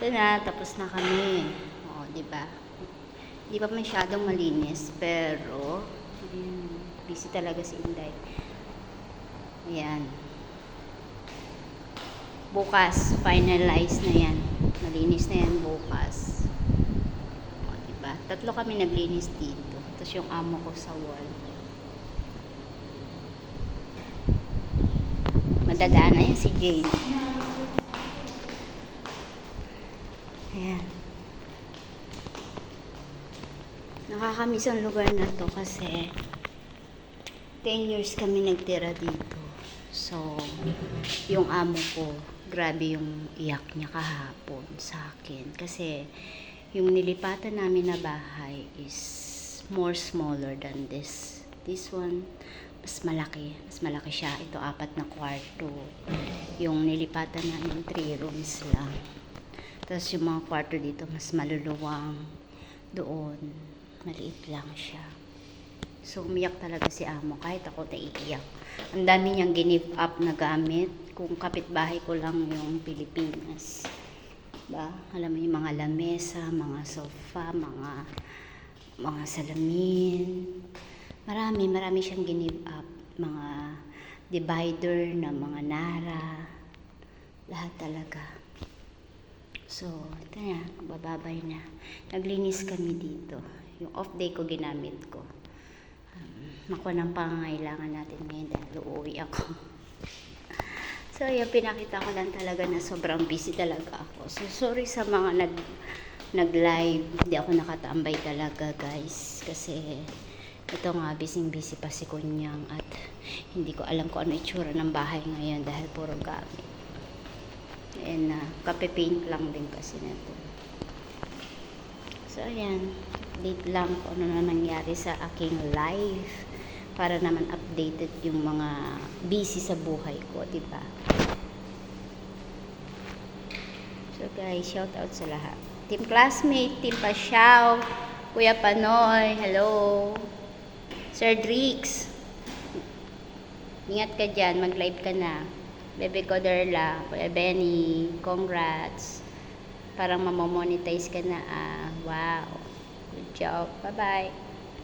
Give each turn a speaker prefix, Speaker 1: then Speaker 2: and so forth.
Speaker 1: Ito na, tapos na kami. O, diba? Di pa masyadong malinis, pero busy talaga si Inday. Ayan. Bukas, finalize na yan. Malinis na yan bukas. O, diba? 3 kami naglinis dito. Tapos yung amo ko sa wall. Madadaan na yan si Jane. Ayan. Nakakamiss ang lugar na to kasi 10 years kami nagtira dito. So, yung amo ko, grabe yung iyak niya kahapon sa akin. Kasi, yung nilipatan namin na bahay is more smaller than this. This one, mas malaki. Mas malaki siya. Ito, 4 na kwarto. Yung nilipatan namin, 3 rooms lang. Tapos yung mga kwarto dito, mas maluluwang. Doon, maliit lang siya. So, umiyak talaga si amo. Kahit ako naiiyak. Ang dami niyang give up na gamit. Kung kapitbahay ko lang yung Pilipinas. Ba? Alam mo yung mga lamesa, mga sofa, mga salamin. Marami siyang give up. Mga divider na mga nara. Lahat talaga. So, ito na, bababay na. Naglinis kami dito. Yung off day ko ginamit ko. Makuha ng pangangailangan natin ngayon dahil uuwi ako. So, yung pinakita ko lang talaga na sobrang busy talaga ako. So, sorry sa mga nag-live. Hindi ako nakatambay talaga, guys. Kasi, ito nga, busy pa si Kunyang at hindi ko alam kung ano itsura ng bahay ngayon dahil puro gamit. And kape-paint lang din kasi nito. So, ayan. Update lang kung ano na nangyari sa aking life. Para naman updated yung mga busy sa buhay ko, diba? So, guys, shout out sa lahat. Team classmate, Team Pasyaw, Kuya Panoy, hello. Sir Drix, ingat ka dyan, mag-live ka na. Bebe Coderla, Kuya Benny, congrats. Parang mamamonetize ka na. Wow. Good job. Bye-bye.